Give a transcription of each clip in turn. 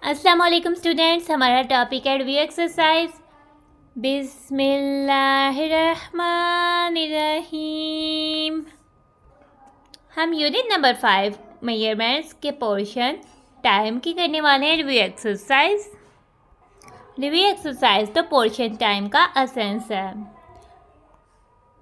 अस्सलाम वालेकुम स्टूडेंट्स, हमारा टॉपिक है रिव्यू एक्सरसाइज। बिस्मिल्लाहिर्रहमानिर्रहीम। हम यूनिट नंबर 5 मेजरमेंट्स के पोर्शन टाइम की करने वाले हैं रिव्यू एक्सरसाइज। रिव्यू एक्सरसाइज तो पोर्शन टाइम का असेंस है।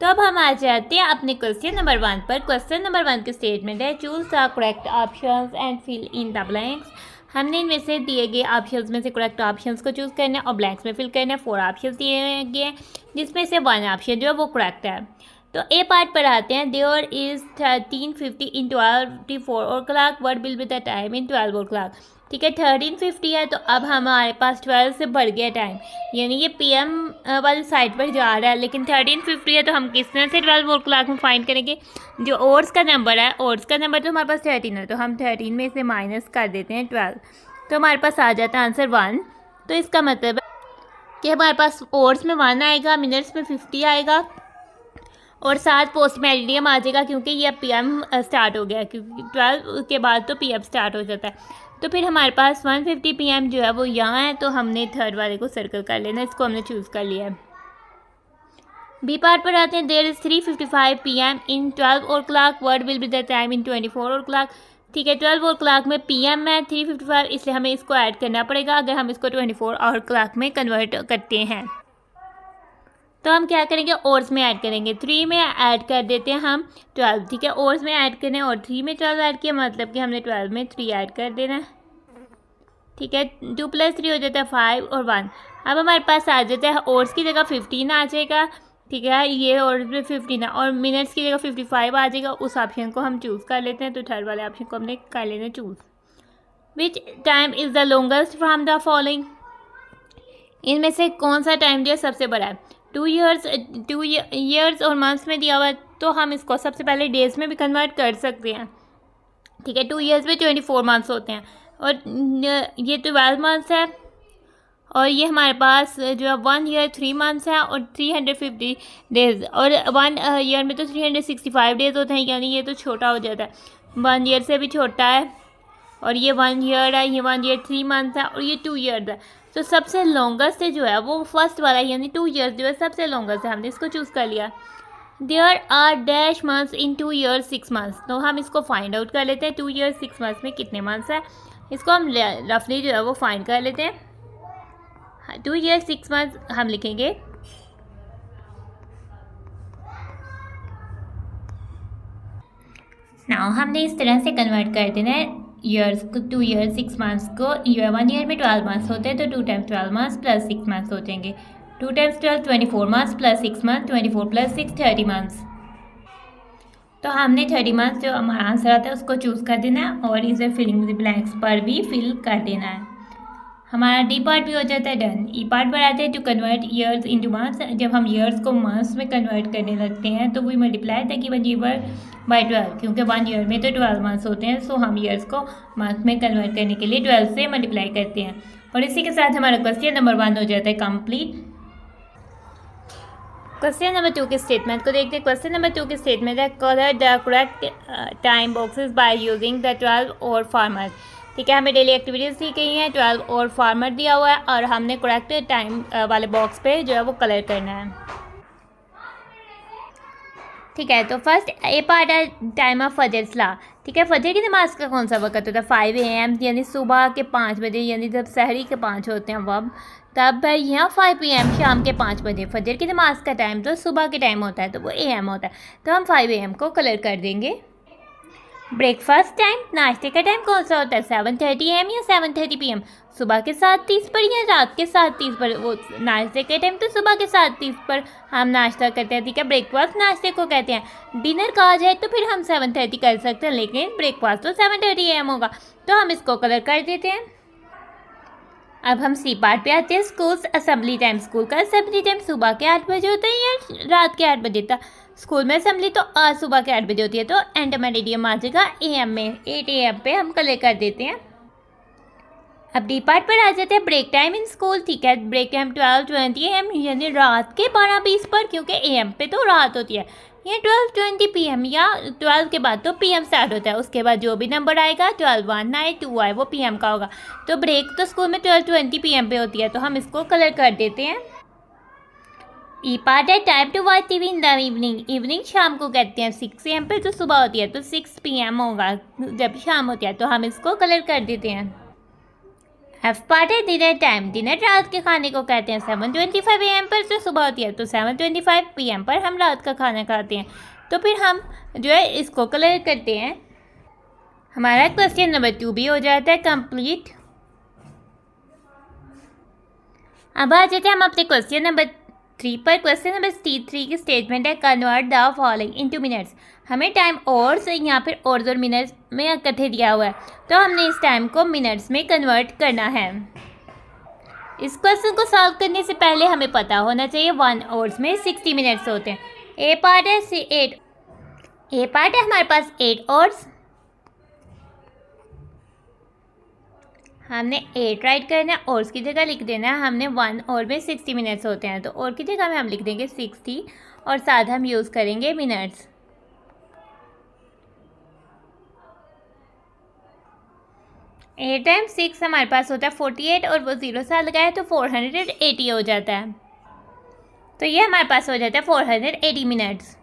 तो अब हम आ जाते हैं अपने क्वेश्चन नंबर 1 पर। क्वेश्चन नंबर 1 के स्टेटमेंट है, choose the correct options and fill in the blanks. हमने इनमें से दिए गए ऑप्शंस में से करेक्ट ऑप्शंस को चूज़ करना है और ब्लैंक्स में फिल करना है। 4 ऑप्शंस दिए गए हैं जिसमें से 1 ऑप्शन जो है वो करेक्ट है। तो ए पार्ट पर आते हैं। There is 1350 in 24 o'clock, what will be the time in 12 o'clock. ठीक है, 1350 है तो अब हमारे पास 12 से बढ़ गया टाइम, यानी ये पीएम वाली साइड पर जा रहा है, लेकिन 1350 है तो हम किस तरह से 12 ओ क्लॉक में फाइंड करेंगे। जो ओर्स का नंबर है, ओर्स का नंबर तो हमारे पास 13 है, तो हम 13 में से माइनस कर देते हैं 12, तो हमारे पास आ जाता है आंसर 1। तो इसका मतलब है कि हमारे पास ओर्स में 1 आएगा, मिनट्स में 50 आएगा और साथ पोस्ट में एलडीएम आ जाएगा, क्योंकि ये पीएम स्टार्ट हो गया, क्योंकि 12 के बाद तो पीएम स्टार्ट हो जाता है। तो फिर हमारे पास 150 पीएम जो है वो यहाँ है, तो हमने थर्ड वाले को सर्कल कर लेना, इसको हमने चूज़ कर लिया है। बी पार्ट पर आते हैं। There is 3:55 PM in 12 o'clock, what will be the time in 24 o'clock. ठीक है, 12 ओ क्लॉक में पीएम है 3:55, इसलिए हमें इसको ऐड करना पड़ेगा अगर हम इसको 24 आवर क्लॉक में कन्वर्ट करते हैं। तो हम क्या करेंगे, ओर्स में ऐड करेंगे, 3 में ऐड कर देते हैं हम 12। ठीक है, ओर्स में ऐड करें और 3 में 12 ऐड किया, मतलब कि हमने 12 में 3 ऐड कर देना है। ठीक है, 2 + 3 हो जाता है 5 और 1। अब हमारे पास आ जाता है ओर्स की जगह 15 आ जाएगा। ठीक है, ये ओर्स में 15 और मिनट्स की जगह 55 आ जाएगा। उस ऑप्शन को हम चूज़ कर लेते हैं, तो थर्ड वाले ऑप्शन को हमने कर लेना choose. Which time is the longest from the following. इनमें से कौन सा टाइम जो है सबसे बड़ा है। 2 ईयर्स और मंथ्स में दिया हुआ है, तो हम इसको सबसे पहले डेज में भी कन्वर्ट कर सकते हैं। ठीक है, 2 ईयर्स में 24 मंथ्स होते हैं और ये 12 मंथ्स है, और ये हमारे पास जो है 1 ईयर 3 मंथ्स है और 350 डेज, और 1 ईयर में तो 365 डेज होते हैं, यानी ये तो छोटा हो जाता है, 1 ईयर से भी छोटा है। और ये 1 ईयर है, ये 1 ईयर 3 मंथ्स है और ये 2 ईयर्स है। तो सबसे लॉन्गेस्ट जो है वो फर्स्ट वाला, यानी 2 ईयर्स जो है सबसे लॉन्गेस्ट है, हमने इसको चूज़ कर लिया। There are dash months in 2 years 6 months, तो हम इसको फाइंड आउट कर लेते हैं 2 ईयर्स 6 मंथ्स में कितने मंथ्स है। इसको हम रफली जो है वो फाइंड कर लेते हैं। 2 ईयर्स 6 मंथ्स हम लिखेंगे नाउ। हमने इस तरह से कन्वर्ट कर देना है ईयर्स को, 2 ईयर्स 6 मंथ्स को। 1 ईयर में 12 मंथ्स होते हैं, तो 2 टाइम्स 12 मंथ्स प्लस 6 मंथ्स हो जाएंगे। 2 times 12 24 months plus 6 month, 24 + 6 30 months. तो हमने 30 मंथ्स जो हमारा आंसर आता है उसको चूज़ कर देना है और इसे फिलिंग द ब्लैंक्स पर भी फिल कर देना है। हमारा डी पार्ट भी हो जाता है डन। ई पार्ट पर आते हैं to convert years into months. जब हम ईयर्स को मंथ्स में कन्वर्ट करने लगते हैं तो we multiply the given year by 12, क्योंकि 1 ईयर में तो 12 मंथ्स होते हैं, सो हम ईयर्स को मंथ में कन्वर्ट करने के लिए 12 से मल्टीप्लाई करते हैं। और इसी के साथ हमारा क्वेश्चन नंबर 1 हो जाता है कंप्लीट। क्वेश्चन नंबर 2 के स्टेटमेंट को देखते हैं। क्वेश्चन नंबर 2 के स्टेटमेंट है, colour the correct time boxes by using the 12 और फार्मर। ठीक है, हमें डेली एक्टिविटीज़ दी गई हैं, 12 और फार्मर दिया हुआ है और हमने करेक्ट टाइम वाले बॉक्स पे जो है वो कलर करना है। ठीक है, तो फर्स्ट ए पार्ट है टाइम ऑफ फजर सलाह। ठीक है, फजर की नमाज का कौन सा वक्त होता है, 5 AM, यानी सुबह के 5 बजे, यानी जब सहरी के 5 होते हैं वब, तब है यहाँ 5 PM शाम के 5 बजे। फजर की नमाज का टाइम तो सुबह के टाइम होता है, तो वो AM होता है, तो हम 5 AM को कलर कर देंगे। ब्रेकफास्ट टाइम, नाश्ते का टाइम कौन सा होता है, 7:30 AM या 7:30 PM, सुबह के 7:30 पर या रात के 7:30 पर। वो नाश्ते के टाइम तो सुबह के 7:30 पर हम नाश्ता करते हैं। ठीक है, ब्रेकफास्ट नाश्ते को कहते हैं। डिनर कहा जाए तो फिर हम 7:30 कर सकते हैं, लेकिन ब्रेकफास्ट तो 7:30 AM होगा, तो हम इसको कलर कर देते हैं। अब हम सी पार्ट पे आते हैं। स्कूल असेंबली टाइम, स्कूल का असेंबली टाइम सुबह के 8 बजे होता है या रात के 8 बजे तक। स्कूल में असेंबली तो आज सुबह के 8 बजे होती है, तो इंटरमीडिएट आ जाएगा AM में, 8 AM पे हम कलर कर देते हैं। अब डी पार्ट पर आ जाते हैं। Break time in school. ठीक है, ब्रेक टाइम 12:20 AM, यानी रात के 12:20 पर, क्योंकि AM पे तो रात होती है, ये 12:20 PM या 12 के बाद तो PM स्टार्ट होता है, उसके बाद जो भी नंबर आएगा 12, 1 आए 2 आए वो PM का होगा। तो ब्रेक तो स्कूल में 12:20 PM पे होती है, तो हम इसको कलर कर देते हैं। ई पार्ट है time to watch TV in the evening. Evening शाम को कहते हैं, 6 AM पे तो सुबह होती है, तो 6 PM होगा जब शाम होती है, तो हम इसको कलर कर देते हैं। एफ पार्ट है डिनर टाइम। डिनर रात के खाने को कहते हैं। 7:25 AM पर जो सुबह होती है, तो 7:25 PM पर हम रात का खाना खाते हैं। तो फिर हम जो है इसको कलर करते हैं। हमारा क्वेश्चन नंबर 2 भी हो जाता है कंप्लीट। अब आ जाते हैं हम अपने क्वेश्चन नंबर 3 पर। क्वेश्चन नंबर 3 की स्टेटमेंट है convert the following into minutes. हमें टाइम और यहाँ पर और मिनट्स में इकट्ठे दिया हुआ है, तो हमने इस टाइम को मिनट्स में कन्वर्ट करना है। इस क्वेश्चन को सॉल्व करने से पहले हमें पता होना चाहिए 1 आवर्स में 60 मिनट्स होते हैं। ए पार्ट है हमारे पास 8 आवर्स। हमने 8 राइट करना है, और की जगह लिख देना है हमने 1 आवर में 60 मिनट्स होते हैं, तो और की जगह में हम लिख देंगे 60 और साथ हम यूज़ करेंगे मिनट्स। 8 टाइम्स 6 हमारे पास होता है 48 और वो 0 साथ लगाए तो 480 हो जाता है। तो ये हमारे पास हो जाता है 480 मिनट्स।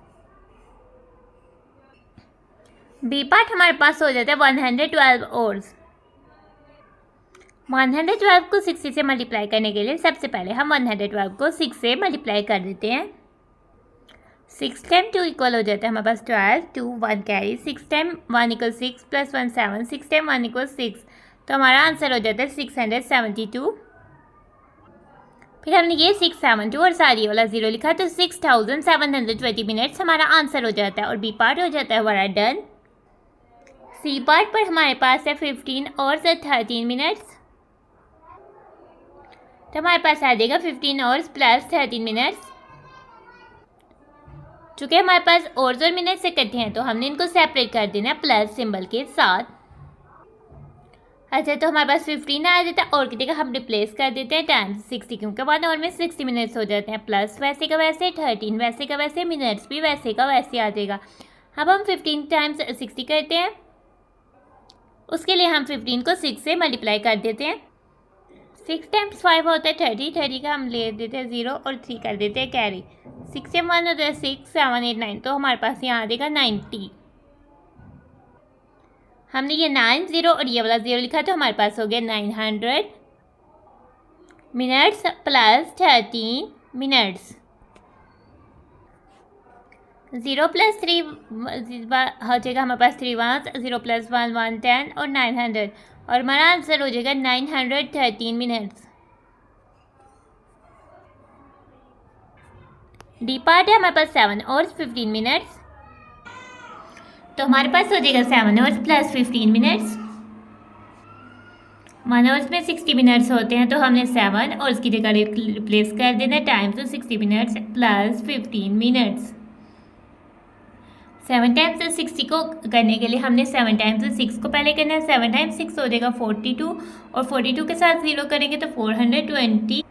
बी पार्ट हमारे पास हो जाता है 112 आवर्स। 112 को 60 से मल्टीप्लाई करने के लिए सबसे पहले हम 112 को 6 से मल्टीप्लाई कर देते हैं। 6 टाइम 2 इक्वल हो जाता है हमारे पास 12, 2 1 carry, 6 time 1 equal 6 plus 1 7, 6 time 1 equal 6, तो हमारा आंसर हो जाता है 672। फिर हमने ये 672 और सारी वाला 0 लिखा, तो 6720 मिनट्स हमारा आंसर हो जाता है और बी पार्ट हो जाता है हमारा डन। सी पार्ट पर हमारे पास है 15 और 13 मिनट्स, तो हमारे पास आ जाएगा 15 आवर्स प्लस 13 मिनट्स। चूँकि हमारे पास आवर्स और मिनट्स इकट्ठे हैं, तो हमने इनको सेपरेट कर देना प्लस सिंबल के साथ। अच्छा, तो हमारे पास 15 आ जाता है और की जगह हम रिप्लेस कर देते हैं टाइम्स 60, क्योंकि 1 आवर में 60 मिनट्स हो जाते हैं, प्लस वैसे का वैसे 13 वैसे का वैसे, मिनट्स भी वैसे का वैसे आ जाएगा। अब हम 15 टाइम्स 60 करते हैं, उसके लिए हम 15 को 6 से मल्टीप्लाई कर देते हैं। 6 टाइम्स 5 होता है 30, 30 का हम ले देते हैं 0 और 3 कर देते हैं कैरी। 6 से 1 होता है 6, 7 8 9, तो हमारे पास यहाँ आ जाएगा 90। हमने ये 9 0 और ये वाला 0 लिखा, तो हमारे पास हो गया 900 मिनट्स प्लस 13 मिनट्स। 0 प्लस 3 हो जाएगा हमारे पास 3 1, 0 प्लस 1 1 10 और 900, और हमारा आंसर हो जाएगा 913 मिनट्स। डी पार्ट है हमारे पास 7 और 15 मिनट्स, तो हमारे पास हो जाएगा 7 आवर्स प्लस 15 मिनट्स। 1 आवर्स में 60 मिनट्स होते हैं, तो हमने 7 और उसकी जगह रिप्लेस कर देना टाइम्स, तो 60 मिनट्स प्लस 15 मिनट्स। 7 टाइम्स 60 को करने के लिए हमने 7 टाइम्स 6 को पहले करना है। 7 टाइम्स 6 हो जाएगा 42 और 42 के साथ 0 करेंगे तो 420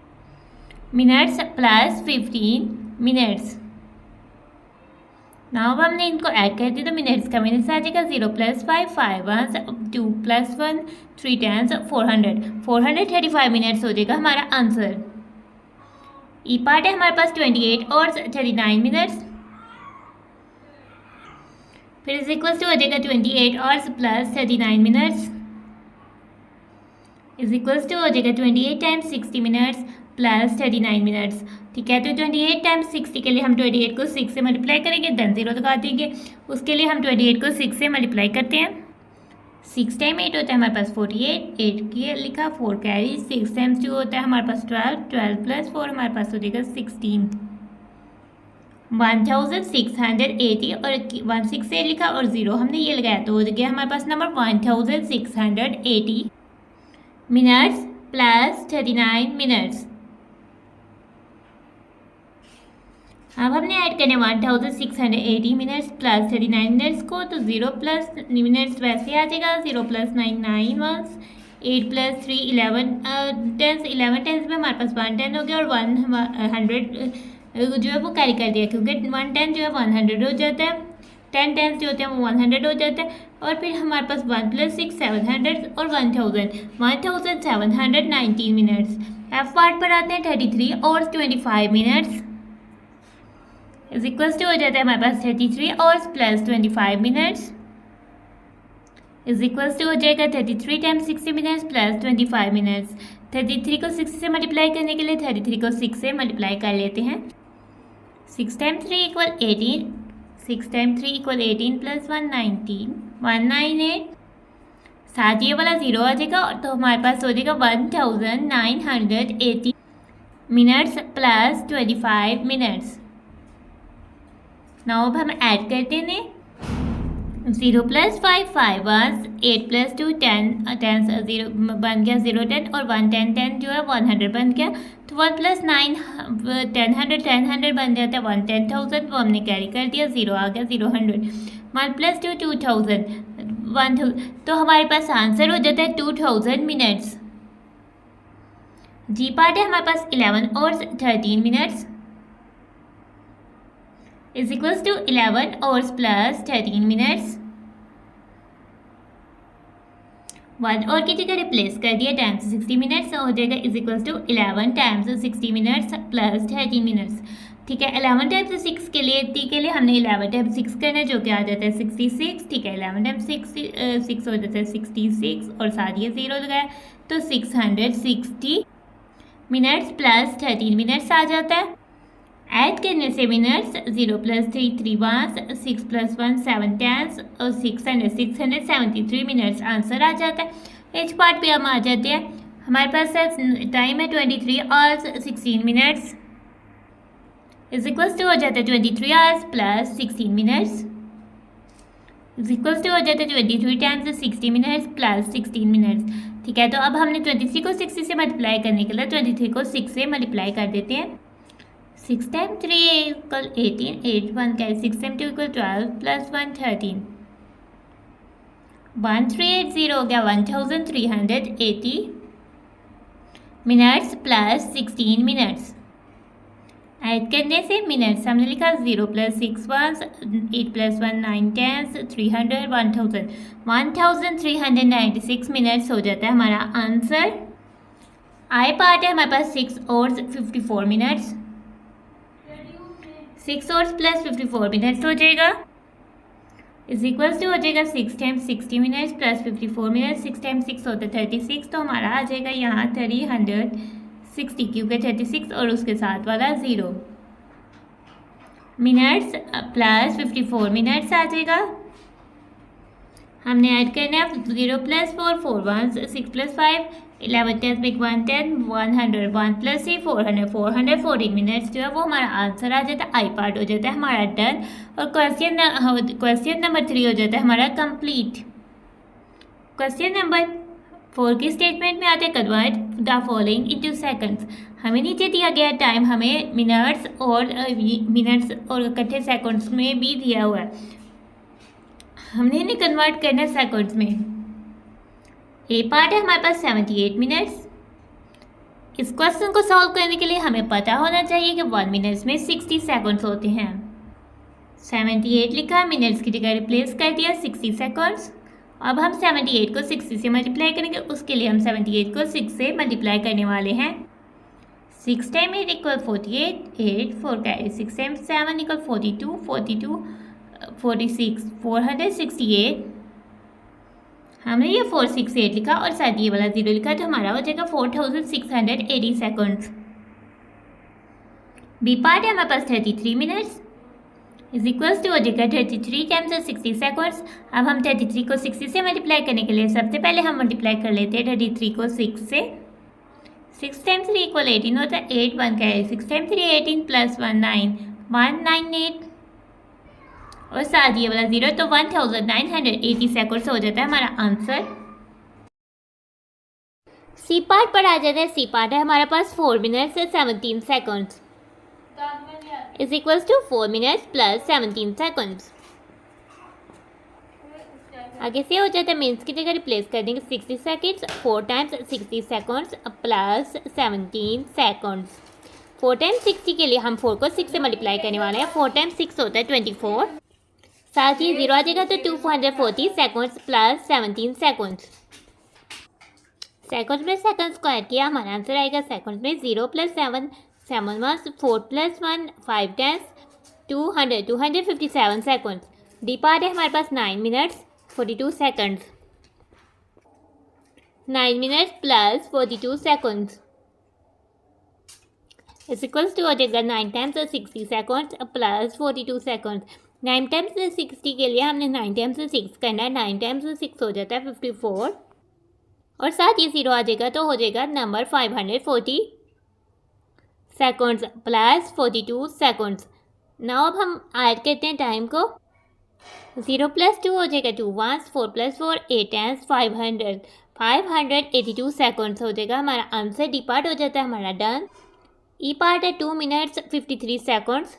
मिनट्स प्लस 15 मिनट्स। नाउ अब हमने इनको ऐड कर दिया, तो मिनट्स का मिनट्स आ जाएगा 0 प्लस 5 5 1 2 प्लस 1 3 10 435 मिनट्स हो जाएगा हमारा आंसर। ई पार्ट है हमारे पास 28 और 39 मिनट्स, फिर इज इक्वल टू हो जाएगा 28 hours plus 39 minutes is equals to हो जाएगा 28 टाइम्स 60 मिनट्स प्लस 39 मिनट्स। ठीक है, तो 28 टाइम्स 60 के लिए हम 28 को 6 से मल्टीप्लाई करेंगे, देन 0 लगा देंगे। उसके लिए हम 28 को 6 से मल्टीप्लाई करते हैं। 6 टाइम 8 होता है हमारे पास 48, 8 की लिखा 4 कैरी। 6 टाइम्स 2 होता है हमारे पास 12, 12 प्लस 4 हमारे पास हो जाएगा 16। 1680 और 16 से लिखा और 0 हमने ये लगाया, तो हो गया हमारे पास नंबर 1680 मिनट्स प्लस 39 मिनट्स। अब हमने ऐड करने 1680 मिनट्स प्लस 39 मिनट्स को, तो 0 प्लस मिनट्स वैसे आ जाएगा। 0 plus 9 9 ones, 8 plus 3 11 tens. 11 tens में हमारे पास 110 हो गया और 100 जो है वो कैरी कर दिया, क्योंकि 1 10 जो है 100 हो जाता है, 10 10 जो होते हैं वो 100 हो जाता है। और फिर हमारे पास 1 + 6 700 और 1719 मिनट्स। एफ पार्ट पर आते हैं 33 और 25 मिनट्स इज इक्वल्स टू हो जाता है हमारे पास 33 hours plus 25 minutes is equals to हो जाएगा 33 टाइम्स 60 मिनट्स प्लस 25 मिनट्स। 33 को 60 से मल्टीप्लाई करने के लिए 33 को 6 से मल्टीप्लाई कर लेते हैं। 6 times 3 equal 18, 6 times 3 equal 18 plus 119 198। साथ ये वाला 0 आ जाएगा और तो हमारे पास हो जाएगा 1980 मिनट्स प्लस 25 मिनट्स। नाउ अब हम ऐड करते हैं 0 + 5 5 1 8 + 2 10 10 0 बन गया 0 10 और 1 10 10 जो है 100 बन गया। तो 1 + 9 10 100 बन जाता है 1 10,000, वो हमने कैरी कर दिया, 0 आ गया 0 100। 1 + 2 2000 1000, तो हमारे पास आंसर हो जाता है 2000 मिनट्स। जी पार्ट है हमारे पास 11 और 13 minutes is equals to 11 hours plus 13 minutes. 1 और की जगह रिप्लेस कर दिया टाइम्स 60 मिनट्स हो जाएगा is equals to 11 times 60 minutes plus 13 minutes. ठीक है, 11 टाइम्स 6 के लिए हमने 11 टाइम्स 6 करना है, जो कि आ जाता है 66। ठीक है, 11 टाइम्स 6 हो जाता है 66 और साथ ये 0 लगाया तो 660 मिनट्स प्लस 13 मिनट्स आ जाता है। ऐड करने से मिनट्स 0 + 3 3 1 6 + 1 7 10 और 673 मिनट्स आंसर आ जाता है। एच पार्ट पे हम आ जाते हैं, हमारे पास टाइम है 23 hours 16 minutes is equals to हो जाता है 23 hours plus 16 minutes is equals to हो जाता है 23 टाइम्स 60 मिनट्स प्लस 16 मिनट्स। ठीक है, तो अब हमने 23 को 60 से मल्टीप्लाई करने के लिए 23 को 6 से मल्टीप्लाई कर देते हैं। 6 टाइम्स 3 इक्वल 18 8 1 का 6 टाइम्स 2 इक्वल 12 प्लस 1 13 1380 हो गया 1380 मिनट्स प्लस 16 मिनट्स। ऐड करने से मिनट्स हमने लिखा 0 + 6 1 8 + 1 9 10 300 1000 1396 मिनट्स हो जाता है हमारा आंसर। आई पार्ट है हमारे पास 6 और 54 मिनट्स 6 आवर्स प्लस 54 मिनट्स हो जाएगा इज इक्वल्स टू हो जाएगा 6 times 60 minutes plus 54 minutes. 6 times 6 होता है 36, तो हमारा आ जाएगा यहाँ 360 क्योंकि 36 और उसके साथ वाला 0 मिनट्स प्लस 54 मिनट्स आ जाएगा। हमने ऐड करना है 0 + 4 4 1 6 + 5 11 10 make 110 100 1 + 3 400 414 मिनट्स जो है वो हमारा आंसर आ जाता है। आई पार्ट हो जाता है हमारा डन और क्वेश्चन नंबर 3 हो जाता है हमारा कंप्लीट। क्वेश्चन नंबर 4 की स्टेटमेंट में आते हैं convert the following into seconds. हमें नीचे दिया गया टाइम हमें मिनट्स और इकट्ठे सेकंड्स में भी दिया हुआ है, हमने इन्हें कन्वर्ट करना है सेकंड्स में। ए पार्ट है हमारे पास 78 मिनट्स। इस क्वेश्चन को सॉल्व करने के लिए हमें पता होना चाहिए कि 1 मिनट्स में 60 सेकंड्स होते हैं। 78 लिखा, मिनट्स की जगह रिप्लेस कर दिया 60 सेकंड्स। अब हम 78 को 60 से मल्टीप्लाई करेंगे, उसके लिए हम 78 को 6 से मल्टीप्लाई करने वाले हैं। 6 टाइम 8 इक्वल 48 8 4 का 6 टाइम 7 इक्वल 42 42 46 468। हमने ये 468 लिखा और साथ ये वाला 0 लिखा, तो हमारा हो जाएगा 4680 सेकंड्स। बी पार्ट है हमारे पास 33 मिनट्स इज इक्वल्स टू हो जाएगा 33 टाइम्स 60 सेकंड्स। अब हम 33 को 60 से मल्टीप्लाई करने के लिए सबसे पहले हम मल्टीप्लाई कर लेते हैं 33 को 6 से। 6 टाइम्स 3 इक्वल 18 होता है 8 1 का 6 टाइम्स 3 18 प्लस 1 9 198 और साथ ये वाला 0, तो 1980 सेकंड्स हो जाता है हमारा आंसर। सी पार्ट पर आ जाता है, सी पार्ट है हमारे पास 4 minutes 17 seconds is equals to 4 minutes plus 17 seconds. आगे से हो जाता है मिनट्स की जगह रिप्लेस कर देंगे 60 seconds 4 times 60 seconds plus 17 seconds. 4 times 60 के लिए हम 4 को 6 से मल्टीप्लाई करने वाले हैं। 4 टाइम्स 6 होता है 24, साथ ही 0 आ जाएगा तो 240 सेकंड्स प्लस 17 सेकंड्स। सेकंड में सेकंड स्क्वायर किया, हमारा आंसर आएगा सेकंड में 0 + 7, 7 1 4 + 1 5 10 200 257 सेकंड्स। डी पार्ट है हमारे पास 9 minutes 42 seconds. 9 minutes plus 42 seconds is equals to हो जाएगा 9 times 60 seconds plus 42 seconds. 9 times 60 के लिए हमने 9 टाइम्स 6 करना है। 9 टाइम्स 6 हो जाता है 54 और साथ ही 0 आ जाएगा तो हो जाएगा number 540 seconds plus 42 seconds. Now अब हम ऐड करते हैं टाइम को। 0 + 2 हो जाएगा 2 1 4 + 4 8 10 582 सेकंड्स हो जाएगा हमारा आंसर। डी पार्ट हो जाता है हमारा डन। ई पार्ट है 2 मिनट्स 53 सेकंड्स।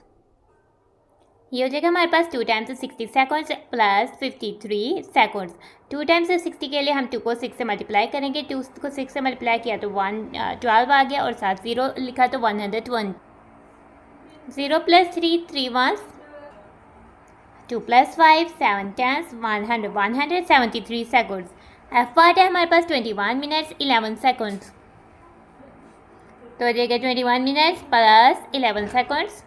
ये हो जाएगा हमारे पास 2 times 60 seconds plus 53 seconds. 2 times 60 के लिए हम 2 को 6 से मल्टीप्लाई करेंगे। 2 को 6 से मल्टीप्लाई किया तो 112 आ गया और साथ 0 लिखा तो 120। 0 + 3 3 1 2 + 5 7 10 100 173 सेकंड्स। एफ पार्ट है हमारे पास 21 मिनट्स 11 सेकंड्स। तो हो जाएगा 21 minutes plus 11 seconds.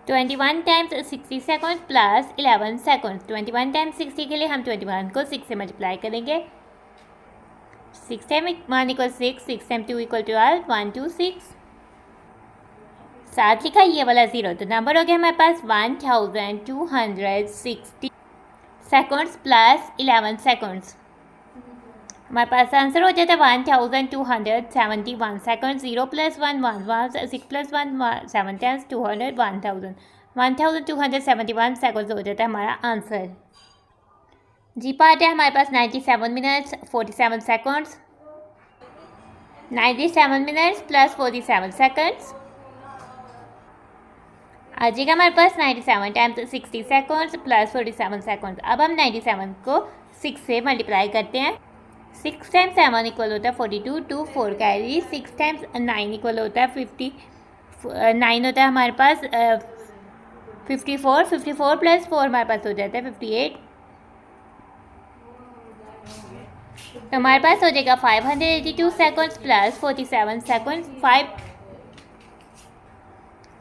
21 times 60 second plus 11 second. 21 times 60 के लिए हम 21 को 6 से मल्टीप्लाई करेंगे। 6 टाइम 1 = 6, 6 टाइम 2 = 12 126। साथ लिखा ये वाला 0 तो नंबर हो गया हमारे पास 1260 सेकंड्स प्लस 11 सेकंड्स। हमारे पास आंसर हो जाता है 1271 सेकंड। 0 + 1 1 6 + 1 7 10 200 1000 1271 सेकंड्स हो जाता है हमारा आंसर। जी पार्ट है हमारे पास 97 minutes 47 seconds. 97 minutes plus 47 seconds आ जाएगा हमारे पास 97 टाइम्स 60 सेकंड्स प्लस 47 सेकंड्स। अब हम 97 को 6 से मल्टीप्लाई करते हैं। 6 टाइम्स 7 इक्वल होता है 42 2 4 कैरी। 6 टाइम्स 9 इक्वल होता है 9 होता है हमारे पास 54 54 + 4 हमारे पास हो जाता है 58। तो हमारे पास हो जाएगा 582 सेकंड्स प्लस 47 सेकंड्स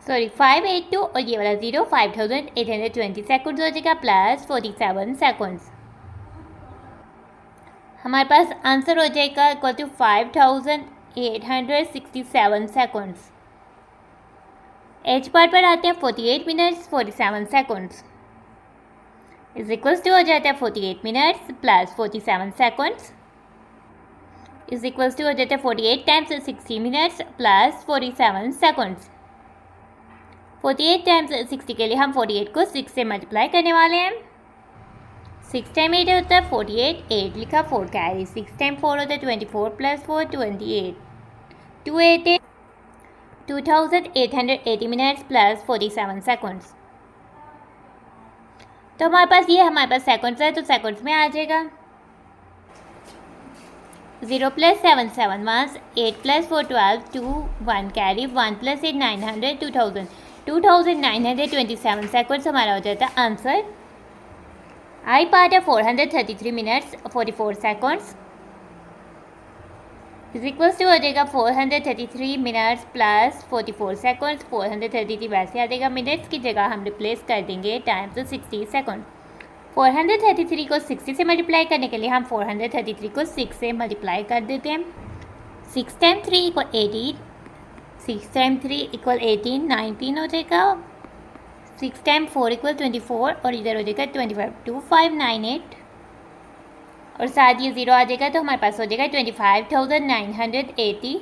582 और ये वाला 0 5820 सेकंड्स हो जाएगा प्लस 47 सेकंड्स। हमारे पास आंसर हो जाएगा equal to 5867 seconds. H part पर आते हैं 48 minutes 47 seconds is equals to हो जाता है 48 minutes plus 47 seconds is equals to हो जाता है 48 times 60 minutes plus 47 seconds. 48 times 60 के लिए हम 48 को 6 से मल्टीप्लाई करने वाले हैं। 6 टाइम 8 होता है 48 8 लिखा 4 कैरी। 6 टाइम 4 होता है 24 + 4 28 288 2880 मिनट्स प्लस 47 सेकंड्स। तो हमारे पास सेकंड्स है तो सेकंड्स में आ जाएगा। 0 + 7 7 1 8 + 4 12 2 1 कैरी 1 + 8 900 2000 2927 सेकंड्स हमारा हो जाता है आंसर। आई पार्ट है 433 minutes 44 seconds is equals to हो जाएगा 433 मिनट्स प्लस 44 सेकंड्स। 433 वैसे आ जाएगा, मिनट्स की जगह हम रिप्लेस कर देंगे टाइम्स 60 सेकंड। 433 को 60 से मल्टीप्लाई करने के लिए हम 433 को 6 से मल्टीप्लाई कर देते हैं। 6 टाइम 3 = 18 6 टाइम 3 = 18 19 हो जाएगा। 6 टाइम 4 = 24 और इधर हो जाएगा 25 2598 और साथ ये 0 आ जाएगा तो हमारे पास हो जाएगा 25,980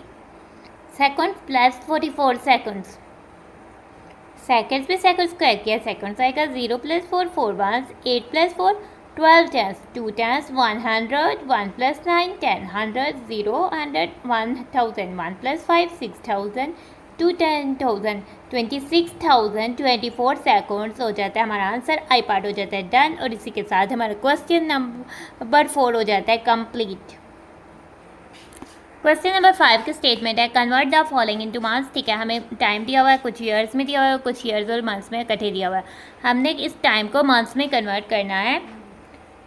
सेकंड प्लस 44 सेकंड्स। सेकंड्स पे सेकंड स्क्वायर किया सेकंड्स आएगा। 0 + 4 4 1 8 + 4 12 10 2 10 100 1 + 9 10 100 0 100 1000 1 + 5 6000 2 10,000 26,024 सेकंड्स हो जाता है हमारा आंसर। आई पार्ट हो जाता है डन और इसी के साथ हमारा क्वेश्चन नंबर 4 हो जाता है कंप्लीट। क्वेश्चन नंबर 5 की स्टेटमेंट है convert the following into months. ठीक है, हमें टाइम दिया हुआ है, कुछ ईयर्स में दिया हुआ है, कुछ ईयर्स और मंथ्स में इकट्ठे दिया हुआ है। हमने इस टाइम को मंथ्स में कन्वर्ट करना है,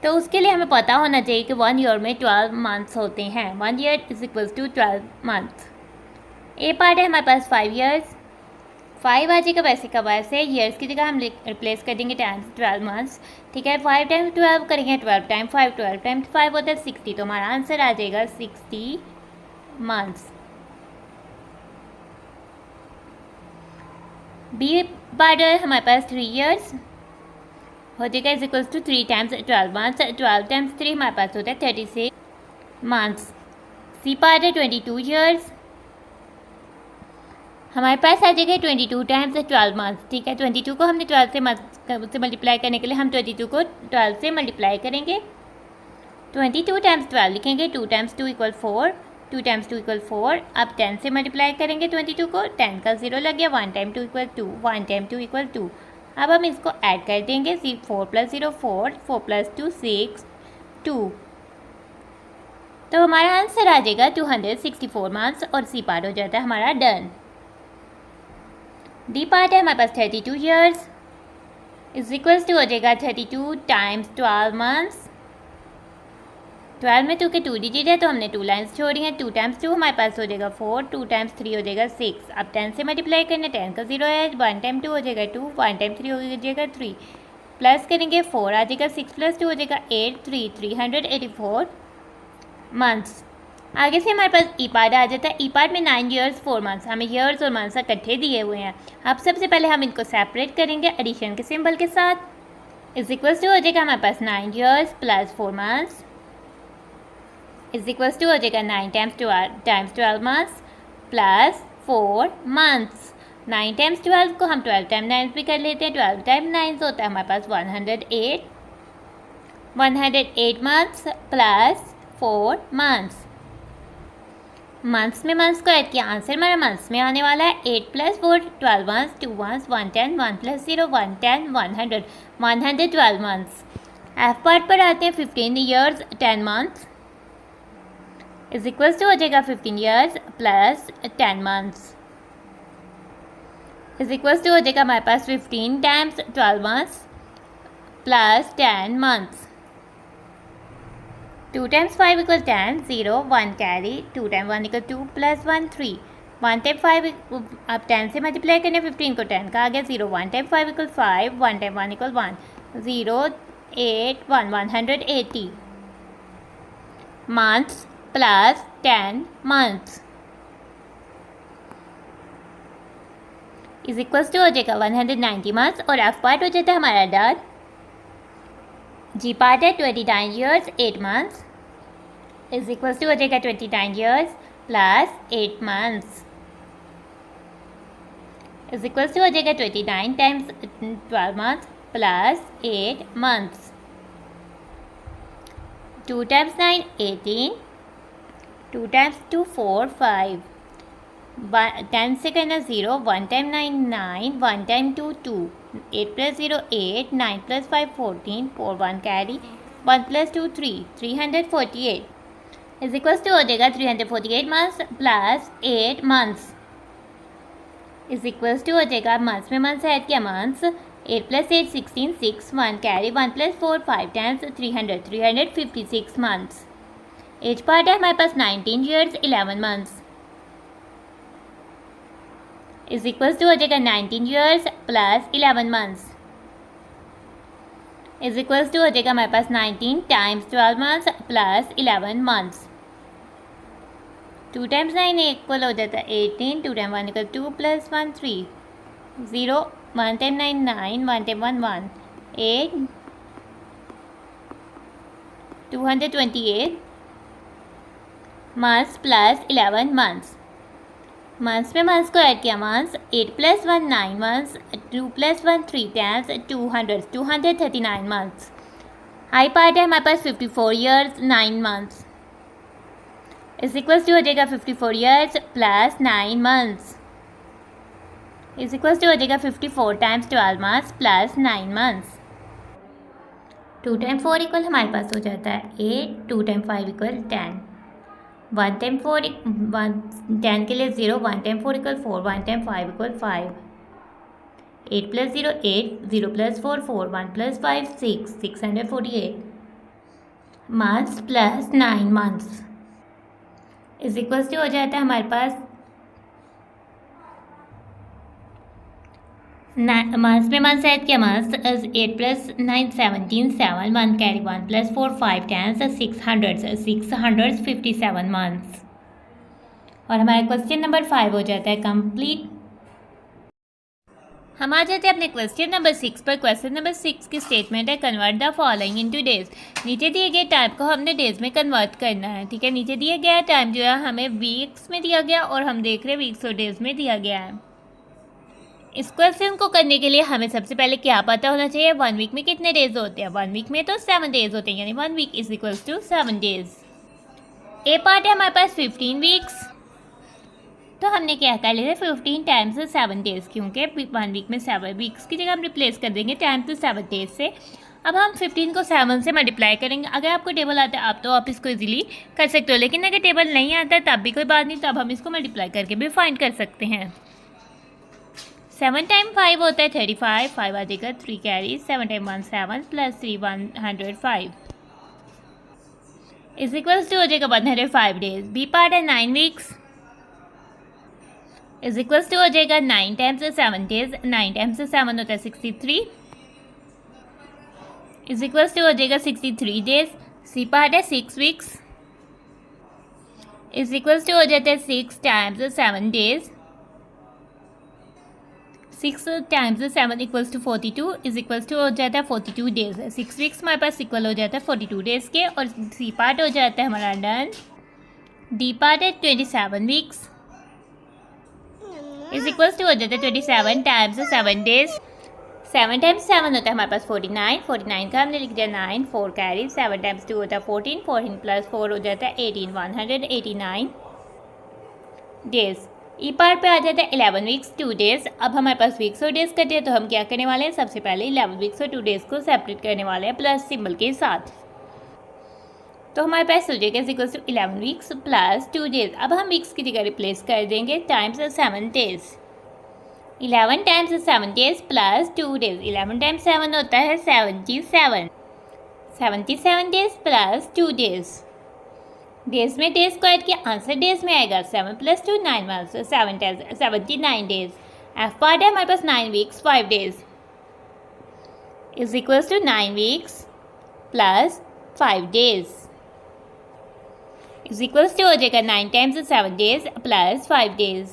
तो उसके लिए हमें पता होना चाहिए कि 1 ईयर में 12 मंथ्स होते हैं। 1 year is equals to 12 months. A part है हमारे पास 5 ईयर्स। 5 आ जाएगा वैसे का वैसे, ईयर्स की जगह हम रिप्लेस कर देंगे टाइम्स 12 मंथ्स। ठीक है, 5 टाइम्स 12 करेंगे 12 टाइम 5, 12 टाइम्स 5 होता है 60, तो हमारा आंसर आ जाएगा 60 मंथ्स। बी पार्ट है हमारे पास 3 ईयर्स हो जाएगा is equals to 3 times 12 months. 12 times 3 हमारे पास होता है 36 मंथ्स। सी पार्ट है 22 ईयर्स, हमारे पास आ जाएगा 22 टाइम्स 12 मंथ्स। ठीक है, 22 को हमने 12 से मल्टीप्लाई करने के लिए हम 22 को 12 से मल्टीप्लाई करेंगे। 22 टाइम्स 12 लिखेंगे, 2 टाइम्स 2 इक्वल 4, 2 टाइम्स 2 इक्वल 4। अब 10 से मल्टीप्लाई करेंगे 22 को, 10 का 0 लग गया, 1 टाइम 2 इक्वल 2, 1 टाइम 2 इक्वल 2। अब हम इसको ऐड कर देंगे, 4 प्लस 0 4, 4 प्लस 2 6, 2। तो हमारा आंसर आ जाएगा 264 मंथ्स और सी पार्ट हो जाता है हमारा डन। डी पार्ट है हमारे पास 32 ईयर्स इज इक्वल्स टू हो जाएगा 32 टाइम्स 12 मंथ्स। 12 में 2 के 2 डिजिट है तो हमने 2 लाइन्स छोड़ी हैं। 2 टाइम्स 2 हमारे पास हो जाएगा 4, 2 टाइम्स 3 हो जाएगा 6। अब 10 से मल्टीप्लाई करने, 10 का 0 है, 1 टाइम 2 हो जाएगा 2, 1 टाइम 3 हो जाएगा 3, प्लस करेंगे 4 आ जाएगा, 6 प्लस 2 हो जाएगा 8, 384 मंथ्स। आगे से हमारे पास ई पार्ट आ जाता है। ई पार्ट में 9 ईयर्स 4 मंथ्स, हमें ईयर्स और मंथ्स इकट्ठे दिए हुए हैं। अब सबसे पहले हम इनको सेपरेट करेंगे एडिशन के सिंबल के साथ। इज इक्वल्स टू हो जाएगा हमारे पास 9 years plus 4 months is equals to हो जाएगा 9 times 12 months plus 4 months. 9 times 12 को हम 12 टाइम 9 भी कर लेते हैं। 12 टाइम 9 होता है हमारे पास 108 मंथ्स प्लस 4 मंथ्स। मंथ्स में मंथ्स को ऐड किया, आंसर हमारा मंथ्स में आने वाला है 8 plus 4 12 months, 2 months, 110, 1 plus 0 110, 112 months. F part पर आते हैं 15 years 10 months is equals to हो जाएगा 15 years plus 10 months is equals to हो जाएगा हमारे पास 15 times 12 months plus 10 months. 2 times 5 equal 10, 0 1 carry, 2 time 1 equal 2 plus 1 3, 1 time 5 अब 10 से मल्टीप्लाई करने 15 को 10 का आ गया 0, 1 time 5 equal 5, 1 time 1 equal 1, 0 8 1 180 months plus 10 months is equals to हो जाएगा 190 मंथ्स और एफ पार्ट हो जाता है हमारा डन। जी पार्ट है 29 years 8 months is equals to हो जाएगा 29 years plus 8 months is equals to हो जाएगा 29 times 12 months plus 8 months. 2 times 9 18, 2 times 2 4 5, 10 से करना 0, 1 time 9 9, 1 time 2 2, 8 plus 0 8, 9 plus 5 14, 4 1 carry, 1 plus 2 3, 348 is equals to हो जाएगा 348 months plus 8 months is equals to हो जाएगा मंथ्स में मंथ्स ऐड किया months 8 plus 8 16, 6 1 carry, 1 plus 4 5 times 356 months. H part है हमारे पास 19 years 11 months is equals to हो जाएगा 19 years plus 11 months is equals to हो जाएगा हमारे पास 19 times 12 months plus 11 months. 2 times 9 equal हो जाता है 18, 2 time 1 equal 2 plus 1 3, 0 1 time 9 9, 1 time 1 1, 8 228 months plus 11 months. Months में मंथ्स को ऐड किया months 8 plus 1 9 months, 2 plus 1 3 times 239 months. I part है हमारे पास 54 years 9 months is equals to हो जाएगा 54 years plus 9 months is equals to हो जाएगा 54 times 12 months plus 9 months. 2 time 4 equal हमारे पास हो जाता है 8, 2 टाइम 5 इक्वल 10, 1 टाइम 4 10 के लिए 0, 1 time 4 equal 4, 1 time 5 equal 5, 8 plus 0 8, 0 plus 4 4, 1 plus 5 6, 648 months plus 9 months is equals to हो जाता है हमारे पास मंथ्स में मंथ्स ऐड किया, months 8 plus 9 17, 7 month carry 1 plus 4 5 10 657 months. और हमारा क्वेश्चन नंबर 5 हो जाता है कंप्लीट। हम आ जाते हैं अपने क्वेश्चन नंबर 6 पर। क्वेश्चन नंबर 6 की स्टेटमेंट है convert the following into days. नीचे दिए गए टाइम को हमने डेज में कन्वर्ट करना है, ठीक है। नीचे दिया गया टाइम जो है हमें वीक्स में दिया गया और हम देख रहे हैं वीक्स और डेज में दिया गया है। इस क्वेश्चन को करने के लिए हमें सबसे पहले क्या पता होना चाहिए, 1 वीक में कितने डेज होते हैं। 1 वीक में तो 7 डेज होते हैं, यानी 1 week is equals to 7 days. A part है हमारे पास 15 वीक्स, तो हमने क्या कर लिया 15 टाइम्स 7 डेज, क्योंकि 1 वीक में 7 वीक्स की जगह हम रिप्लेस कर देंगे टाइम्स 7 डेज से। अब हम 15 को 7 से मल्टीप्लाई करेंगे। अगर आपको टेबल आता है आप इसको इजीली कर सकते हो, लेकिन अगर टेबल नहीं आता है तब भी कोई बात नहीं, तब हम इसको मल्टीप्लाई करके भी फाइंड कर सकते हैं। 7 टाइम 5 होता है 35, 5 आ जाएगा 3 carry, 7 time 1 7 plus 3 105 is equals to हो जाएगा 105 डेज। बी पार्ट है 9 वीक्स इज इक्वल्स टू हो जाएगा 9 टाइम्स 7 डेज, 9 टाइम्स 7 होता है 63 इज इक्वल्स टू हो जाएगा 63 डेज। सी पार्ट है 6 वीक्स इज इक्वल्स टू हो जाता है 6 times 7 days, 6 times 7 equals to 42 is equals to हो जाता है 42 डेज। 6 वीक्स हमारे पास इक्वल हो जाता है 42 डेज के, और सी पार्ट हो जाता है हमारा डन। डी पार्ट है 27 वीक्स इज इक्वल्स टू हो जाता है 27 टाइम्स 7 डेज, 7 टाइम्स 7 होता है हमारे पास 49, 49 का हमने लिख दिया 9, 4 कैरी, 7 टाइम्स 2 होता है 14, 14 प्लस 4 हो जाता है 18, 189 डेज। ई पार्ट पे आ जाता है 11 वीक्स 2 डेज। अब हमारे पास वीक्स और डेज कटे हैं, तो हम क्या करने वाले हैं, सबसे पहले 11 वीक्स और 2 डेज को सेपरेट करने वाले हैं प्लस सिंबल के साथ। तो हमारे पास हो जाएगा equals to 11 weeks plus 2 days. अब हम वीक्स की जगह रिप्लेस कर देंगे times 7 days, 11 times 7 days plus 2 days. 11 times 7 होता है 77, 77 डेज प्लस 2 डेज। डेज में डेज को ऐड किया, आंसर डेज में आएगा 7 plus 2 9 months, 7 times 79 days. F part है हमारे पास 9 weeks 5 days is equals to 9 weeks plus 5 days is equals to हो जाएगा 9 times 7 days plus 5 days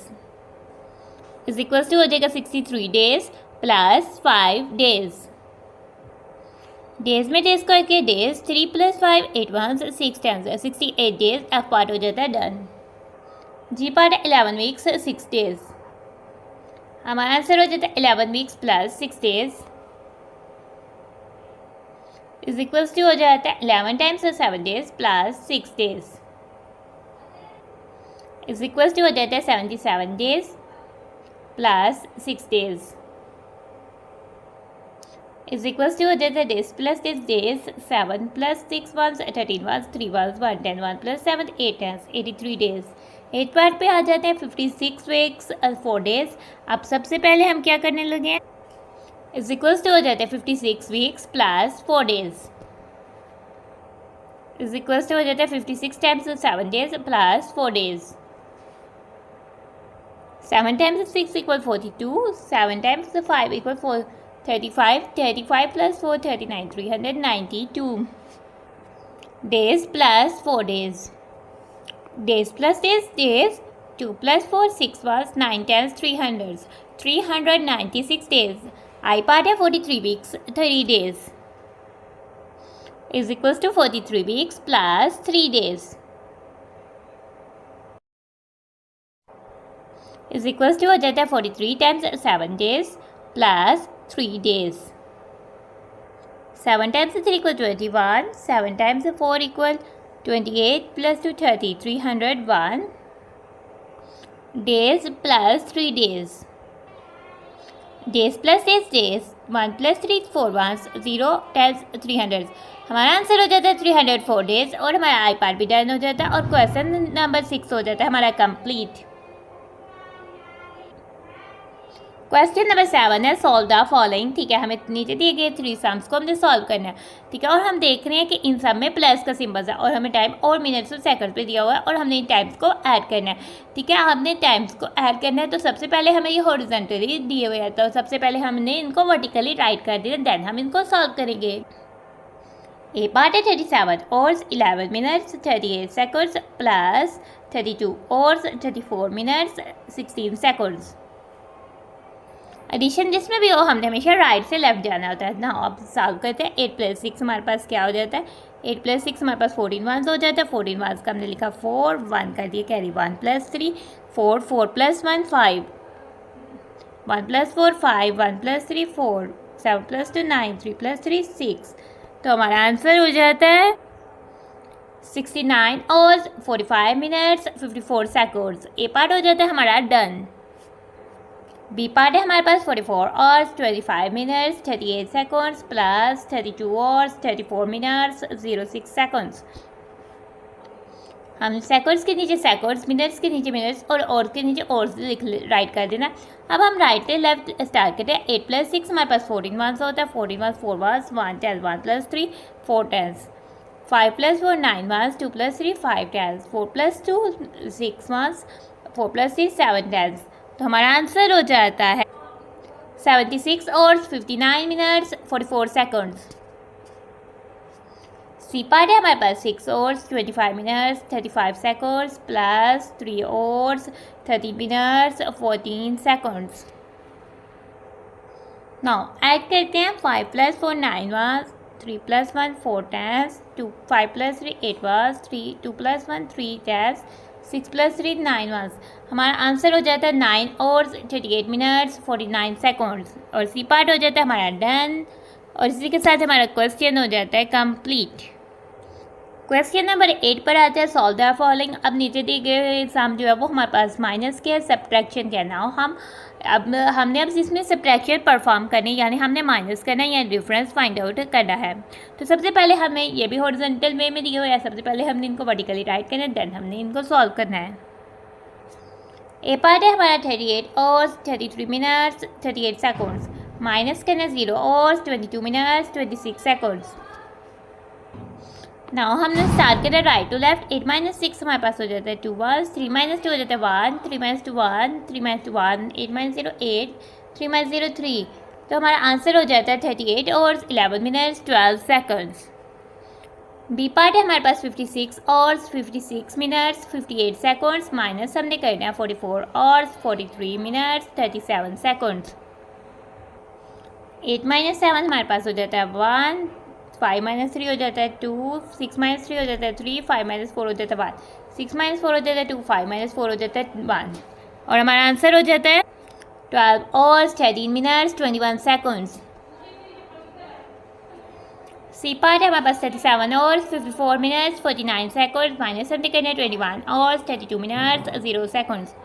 is equals to हो जाएगा 63 डेज प्लस 5 डेज। डेज में डेज को के days 3 plus 5 8 1 6 times 68 days. F part हो जाता है done. G part 11 weeks 6 days, हमारा आंसर हो जाता है 11 weeks plus 6 days is equals to हो जाता है 11 times 7 days plus 6 days is equals to हो जाता है 77 days plus 6 days is equals to हो जाता है days plus days 7 plus 6 1 13 1 3 1 1 10 1 plus 7 8 10 83 days. 8 part पे आ जाते हैं 56 वीक्स 4 डेज। अब सबसे पहले हम क्या करने लगे हैं, इज इक्वल्स टू हो जाते हैं 56 weeks plus 4 days is equals to हो जाता है 56 times 7 days plus 4 days. 7 times 6 equal 42, 7 times 5 equal 4 35, 35 plus 4 39 392 days plus 4 days. Days plus days 2 plus 4 6 was 9 times 396 days. I part है 43 weeks 30 days is equals to 43 weeks plus 3 days is equals to हो जाता है 43 times 7 days plus 3 days. 7 times 3 equal 21, 7 times 4 equal 28 plus 2 30 301 days plus 3 days days plus days 1 + 3 4 1s 0 10s 300। हमारा answer हो जाता है 304 days और हमारा आई पार्ट भी डन हो जाता है और क्वेश्चन नंबर 6 हो जाता है हमारा कंप्लीट। क्वेश्चन नंबर 7 है सॉल्व द फॉलोइंग। ठीक है, हमें नीचे दिए गए 3 सम्स को हमने सॉल्व करना है। ठीक है, और हम देख रहे हैं कि इन सब में प्लस का सिंबल है और हमें टाइम और मिनट्स और सेकंड पे दिया हुआ है और हमने इन टाइम्स को ऐड करना है। ठीक है, हमने टाइम्स को ऐड करना है तो सबसे पहले हमें ये हॉरिजॉन्टली दिए हुए हैं तो सबसे पहले हमने इनको वर्टिकली राइट कर दिया, देन हम इनको सॉल्व करेंगे। ए पार्ट है 37 hours 11 minutes 38 seconds plus 32 hours 34 minutes 16 seconds। Addition जिसमें भी हो हमने हमेशा राइट से लेफ्ट जाना होता है ना। अब सॉल्व करते हैं। 8 + 6 हमारे पास क्या हो जाता है, 8 + 6 हमारे पास 14 1s हो जाता है। 14 1s का हमने लिखा 4, 1 कर दिए कैरी, 1 + 3 4, 4 + 1 5, 1 + 4 5, 1 + 3 4, 7 + 2 9, 3 + 3 6। तो हमारा आंसर हो जाता है 69 hours 45 minutes 54 seconds। ए पार्ट हो जाता है हमारा डन। बी पार्ट है हमारे पास 44 hours 25 minutes 38 seconds plus 32 hours 34 minutes 06 seconds। हम सेकंड्स के नीचे सेकंड्स, मिनट्स के नीचे मिनट्स और के नीचे और लिख राइट कर देना। अब हम राइट से लेफ्ट स्टार्ट करते हैं। 8 + 6 हमारे पास 14 1s होता है। 14 1s 4 1s 1 10, 1 + 3 4 10s, 5 + 4 9 1s, 2 + 3 5 10s, 4 + 2 6 1s, 4 + 3 7 10s। तो हमारा आंसर हो जाता है 76 hours 59 minutes 44 seconds। सी पार्ट है हमारे पास 6 hours 25 minutes 35 seconds plus 3 hours 30 minutes 14 seconds। Now add करते हैं। 5 + 4 9 was 3 + 1 4 10s 2 5 + 3 8 was 3 2 + 1 3 10s 6 + 3 9 was। हमारा आंसर हो जाता है 9 hours 38 minutes 49 seconds और सी पार्ट हो जाता है हमारा डन और इसी के साथ हमारा क्वेश्चन हो जाता है कंप्लीट। क्वेश्चन नंबर 8 पर आते हैं सॉल्व द फॉलोइंग। अब नीचे दिए गए एग्जाम जो है वो हमारे पास माइनस के सब्ट्रैक्शन कहना हो। हमने अब इसमें सब्ट्रैक्शन परफॉर्म करनी यानी हमने माइनस करना है या डिफरेंस फाइंड आउट करना है। तो सबसे पहले हमें ये भी हॉरिजॉन्टल वे में दिए हुए हैं। सबसे पहले हमने इनको वर्टिकली राइट करना है, देन हमने इनको सॉल्व करना है। ए पार्ट है हमारा 38 hours 33 minutes 38 seconds माइनस करना 0 hours 22 minutes 26 seconds। नाउ हमने स्टार्ट करा राइट टू लेफ्ट। 8 - 6 हमारे पास हो जाता है 2 was, 3 - 2 हो जाता है 1, 3 - 2 1, 3 - 2 1, 8 - 0 8, 3 - 0 3। तो हमारा आंसर हो जाता है 38 hours 11 minutes 12 seconds। B part है हमारे पास 56 hours 56 minutes 58 seconds माइनस हमने करना है 44 hours 43 minutes 37 seconds। 8 - 7 हमारे पास हो जाता है 1, 5 - 3 हो जाता है 2, 6 - 3 हो जाता है 3, 5 - 4 हो जाता है 1, 6 - 4 हो जाता है 2, 5 - 4 हो जाता है 1 और हमारा आंसर हो जाता है 12 hours 13 minutes 21 seconds। सी पार्ट है हमारे पास 37 hours 54 minutes 49 seconds माइनस हमने करना है 21 hours 32 minutes 0 seconds।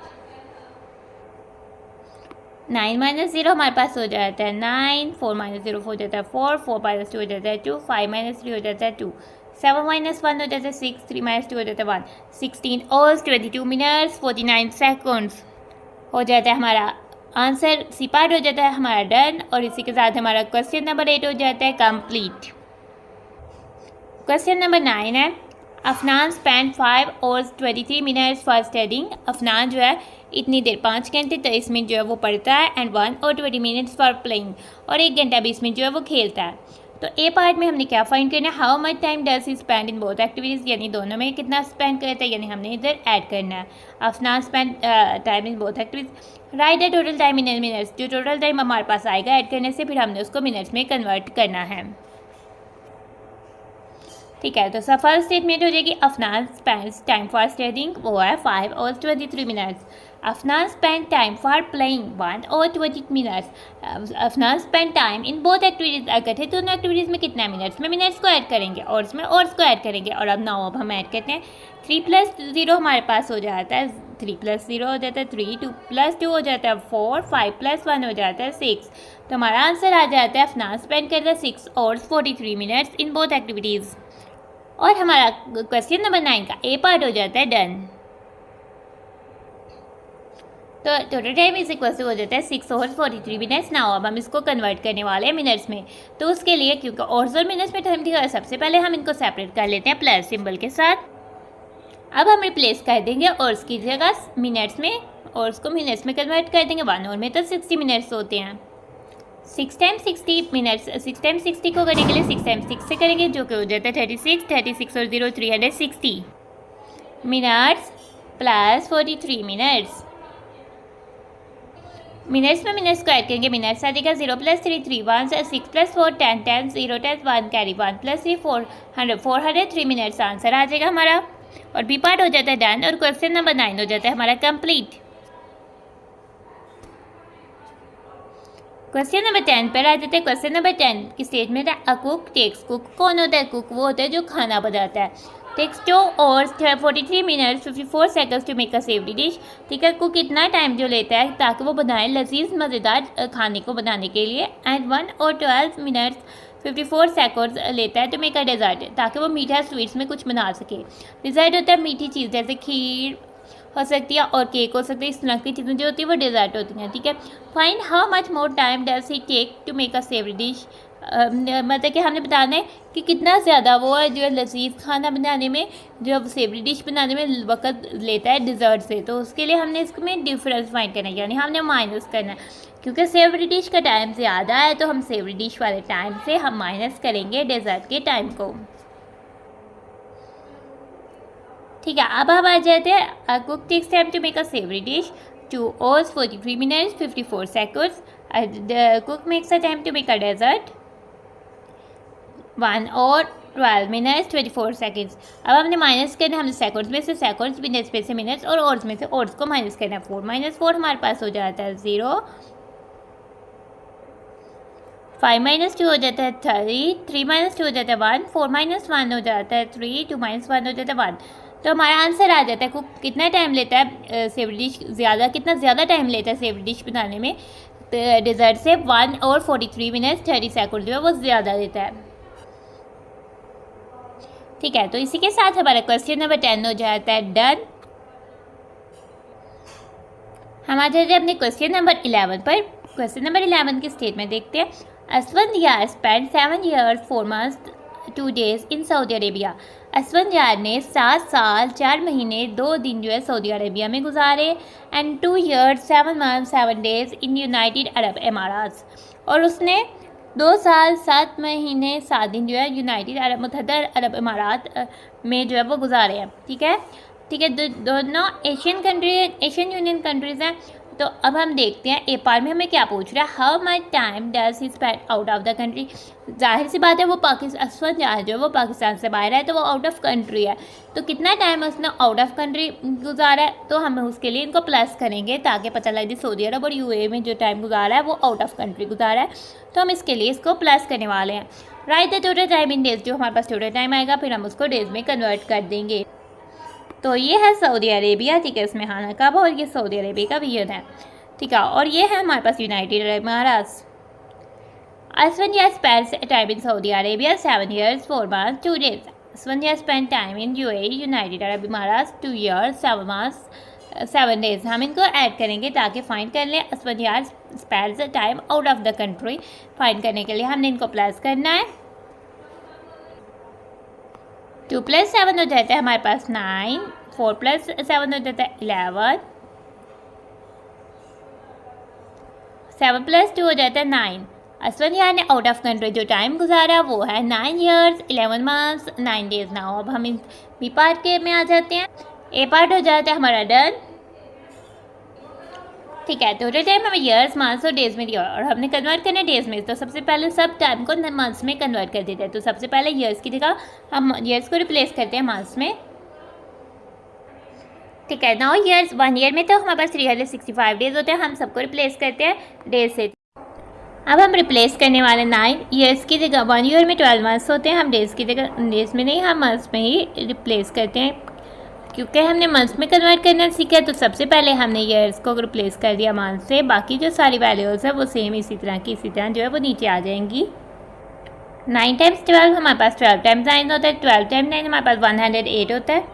9 - 0 हमारे पास हो जाता है 9, 4 - 0 हो जाता है 4, 4 - 2 हो जाता है 2, 5 - 3 हो जाता है 2, 7 - 1 हो जाता है 6, 3 - 2 हो जाता है 1, 16 hours 22 minutes 49 seconds हो जाता है हमारा आंसर। सी पार्ट हो जाता है हमारा डन और इसी के साथ हमारा क्वेश्चन नंबर 8 हो जाता है कंप्लीट। क्वेश्चन नंबर 9 है Afnan spend 5 hours 23 minutes for studying. Afnan जो है इतनी देर 5 घंटे 23 मिनट जो है वो पढ़ता है एंड 1 और 20 minutes फॉर प्लेइंग और 1 घंटा 20 मिनट जो है वो खेलता है। तो ए पार्ट में हमने क्या फाइंड करना है, how much time does he spend in both activities यानी दोनों में कितना स्पेंड करता है यानी हमने इधर ऐड करना है Afnan spend time in both activities. Right the total time in minutes. जो टोटल टाइम हमारे पास आएगा ऐड करने से फिर हमने उसको मिनट्स में कन्वर्ट करना है। ठीक है, तो फर्स्ट स्टेटमेंट हो जाएगी Afnan spends time for studying वो है 5 hours 23 minutes। Afnan spend time for playing 1 hour 20 minutes। Afnan spend time in both activities अगर थे दोनों एक्टिविटीज़ में कितना मिनट्स में मिनट्स को ऐड करेंगे और इसमें और को ऐड करेंगे और अब नाउ अब हम ऐड करते हैं 3 + 0 हमारे पास हो जाता है 3 + 0 हो जाता है 3, 2 + 2 हो जाता है 4, 5 + 1 हो जाता है 6। तो हमारा आंसर आ जाता है अफनान स्पेंड करता है 6 hours 43 minutes in both activities. और हमारा क्वेश्चन नंबर 9 का ए पार्ट हो जाता है डन। तो total time is equal to हो जाता है 6 hours 43 minutes। नाउ अब हम इसको कन्वर्ट करने वाले हैं मिनट्स में। तो उसके लिए क्योंकि आवर्स और मिनट्स में टाइम दिया है, सबसे पहले हम इनको सेपरेट कर लेते हैं प्लस सिंबल के साथ। अब हम रिप्लेस कर देंगे आवर्स की जगह मिनट्स में, आवर्स को मिनट्स में कन्वर्ट कर देंगे। 1 आवर में तो 60 मिनट्स होते हैं। 6 टाइम्स 60 मिनट्स, 6 टाइम्स 60 को करने के लिए 6 टाइम्स 6 से करेंगे जो कि हो जाता है 36 और 0 360 मिनट्स प्लस 43 मिनट्स। मिनट्स में मिनट्स को ऐड करेंगे, मिनट्स आ जाएगा 0 + 3 3 1 6 + 4 10 10 0 10 1 कैरी 1 + 3 403 मिनट्स आंसर आ जाएगा हमारा। और बी पार्ट हो जाता है डन और क्वेश्चन नंबर 9 हो जाता है हमारा कंप्लीट। क्वेश्चन नंबर 10 पर आ जाते हैं। क्वेश्चन नंबर 10 की स्टेटमेंट है अ कुक टेक्स। कुक कौन होता है? कुक वो होता है जो खाना बनाता है। Takes 2 hours 43 minutes 54 seconds to make a savoury dish. ठीक है, कुक इतना टाइम जो लेता है ताकि वो बनाए लजीज मज़ेदार खाने को बनाने के लिए। एंड 1 hour 12 minutes 54 seconds लेता है टू मेक अ डेजर्ट, ताकि वो मीठा स्वीट्स में कुछ बना सके। डेजर्ट होता है मीठी चीज़, जैसे खीर हो सकती है और केक हो सकती है। इस तरह की चीज़ें जो होती है वो डेजर्ट होती हैं। ठीक है, find how much more time does he take to make a savoury dish. मतलब कि हमने बताना है कि कितना ज़्यादा वो है जो लजीज खाना बनाने में, जो सेवरी डिश बनाने में वक्त लेता है डिज़र्ट से। तो उसके लिए हमने इसमें डिफरेंस फाइंड करना है, यानी हमने माइनस करना है। क्योंकि सेवरी डिश का टाइम ज़्यादा है तो हम सेवरी डिश वाले टाइम से हम माइनस करेंगे डेजर्ट के टाइम को। ठीक है, अब हम आ जाते हैं cook takes time to make a savoury dish 2 hours 43 minutes 54 seconds। Cook makes a time to make a dessert 1 hour 12 minutes 24 seconds। अब हमने माइनस करना, हमने सेकंड्स में से सेकंड्स, मिनट्स में से मिनट्स और आवर्स में से आवर्स को माइनस करना है। 4 - 4 हमारे पास हो जाता है 0, 5 - 2 हो जाता है 3, 3 - 2 हो जाता है 1, 4 - 1 हो जाता है 3, 2 - 1 हो जाता है 1। तो हमारा आंसर आ जाता है कुक कितना टाइम लेता है सेवरी डिश कितना ज़्यादा टाइम लेता है सेवरी डिश बनाने में डेजर्ट से 1 hour 43 minutes 30 seconds जो है वो ज़्यादा लेता है। ठीक है, तो इसी के साथ हमारा क्वेश्चन नंबर 10 हो जाता है डन। हम आ जाते हैं अपने क्वेश्चन नंबर 11 पर। क्वेश्चन नंबर 11 की स्टेटमेंट देखते हैं। असवंत यार spend 7 years 4 months 2 days in Saudi Arabia. Aswant यार ने 7 साल 4 महीने 2 दिन जो है सऊदी अरेबिया में गुजारे। And 2 years 7 months 7 days in United Arab अमारात। और उसने 2 साल 7 महीने 7 दिन जो है यूनाइटेड अरब मुत्तहदा अरब अमारात में जो है वो गुजारे हैं। ठीक है, दोनों एशियन यूनियन कंट्रीज़ हैं। तो अब हम देखते हैं ए पार्ट में हमें क्या पूछ रहा है। How much time does he spend out of the country. जाहिर सी बात है वो असवंत यार जो है वो पाकिस्तान से बाहर है, तो वो आउट ऑफ कंट्री है। तो कितना टाइम उसने आउट ऑफ कंट्री गुजारा है, तो हम उसके लिए इनको प्लस करेंगे ताकि पता लगे सऊदी अरब और यूएई में जो टाइम गुजारा है वो आउट ऑफ कंट्री गुजारा है। तो हम इसके लिए इसको प्लस करने वाले हैं। Right the total time in days, जो हमारे पास टोटल टाइम आएगा फिर हम उसको डेज में कन्वर्ट कर देंगे। तो ये है सऊदी अरेबिया, ठीक है, इसमें खाना काबा और ये सऊदी अरेबिया का रीजन है। ठीक है, और ये है हमारे पास यूनाइटेड अरब अमारात। असवंत यार spends time in Saudi Arabia 7 years 4 months 2 days। असवंत यार spend time in UAE United Arab अमारात 2 years 7 months 7 days। हम इनको ऐड करेंगे ताकि फाइंड कर लें असवंत यार spends time out of the country. Find करने के लिए हमने इनको प्लस करना है। 2 + 7 हो जाता है हमारे पास 9, 4 + 7 हो जाता है 11, 7 + 2 हो जाता है 9। असवंत यार ने आउट ऑफ कंट्री जो टाइम गुजारा वो है 9 years 11 months 9 days। नाउ अब हम इन बी पार्ट के में आ जाते हैं। ए पार्ट हो जाता है हमारा डन। ठीक है, टोटल टाइम हमें ईयर्स मंथ्स और डेज में दिया और हमने कन्वर्ट करना है डेज में। तो सबसे पहले सब टाइम को मंथ्स में कन्वर्ट कर देते हैं। तो सबसे पहले ईयर्स की जगह हम ईयर्स को रिप्लेस करते हैं मंथ्स में। ठीक है, 9 years 1 year में तो हमारे पास 365 डेज होते हैं, हम सबको रिप्लेस करते हैं डेज से। अब हम रिप्लेस करने वाले 9 years की जगह 1 year में 12 months होते हैं, हम डेज़ की जगह डेज़ में नहीं हम मंथ्स में ही रिप्लेस करते हैं। क्योंकि हमने मंथ्स में कन्वर्ट करना सीखा तो सबसे पहले हमने ईयर्स को रिप्लेस कर दिया मंथ से। बाकी जो सारी वैल्यूज़ है वो सेम इसी तरह जो है वो नीचे आ जाएंगी। 9 टाइम्स 12 हमारे पास 12 टाइम्स 9 होता है। 12 टाइम्स 9 हमारे पास 108 होता है।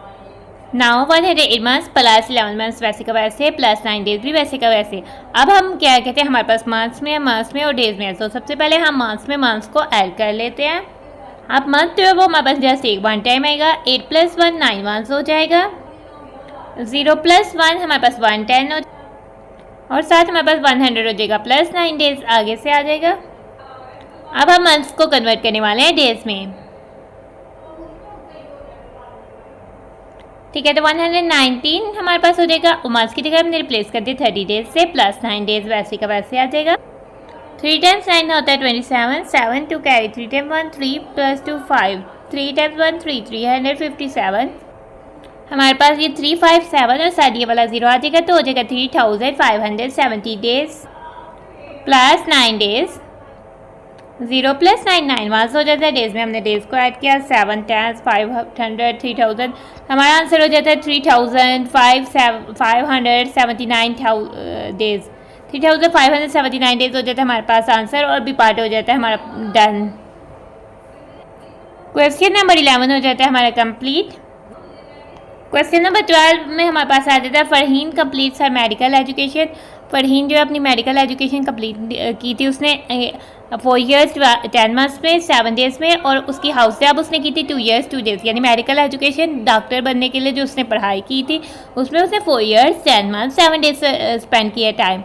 नाउ 108 मंथ्स प्लस 11 मंथ्स वैसे का वैसे प्लस 9 डेज भी वैसे का वैसे। अब हम क्या कहते हैं, हमारे पास मंथ्स में और डेज में है। तो सबसे पहले हम मंथ्स को ऐड कर लेते हैं। अब मंथ जो है वो हमारे पास जस्ट एक 1 टाइम आएगा। 8 + 1 9 मंथ्स हो जाएगा। 0 + 1 हमारे पास 110 हो, और साथ हमारे पास 100 हो जाएगा प्लस 9 डेज आगे से आ जाएगा। अब हम मंथ्स को कन्वर्ट करने वाले हैं डेज में। ठीक है, तो 119 हमारे पास हो जाएगा। मंथ्स की जगह हमने रिप्लेस कर दिया 30 डेज से, प्लस 9 डेज वैसे का वैसे आ जाएगा। 3 टाइम्स 9 होता है 27, 7 to कैरी 3 टाइम्स 1 3 + 2 5, 3 टाइम्स 1 3 357 हमारे पास ये 357 और साथ ये वाला 0 आ जाएगा तो हो जाएगा 3570 डेज प्लस 9 डेज। 0 + 9 9 मंथ्स हो जाता है। डेज में हमने डेज को ऐड किया 7 10 500 3000 हमारा आंसर हो जाता है 3579 डेज। 3579 डेज हो जाता है हमारे पास आंसर, और बी पार्ट हो जाता है हमारा डन। क्वेश्चन नंबर 11 हो जाता है हमारा कंप्लीट। क्वेश्चन नंबर 12 में हमारे पास आ जाता है फरहीन कंप्लीट्स हर मेडिकल एजुकेशन। फरहीन जो है अपनी मेडिकल एजुकेशन कंप्लीट की थी उसने 4 ईयर्स 10 मंथ्स में 7 डेज में, और उसकी हाउस जॉब उसने की थी 2 ईयर्स 2 डेज। यानी मेडिकल एजुकेशन डॉक्टर बनने के लिए जो उसने पढ़ाई की थी उसमें उसने 4 ईयर्स 10 मंथ्स 7 डेज स्पेंड किया टाइम।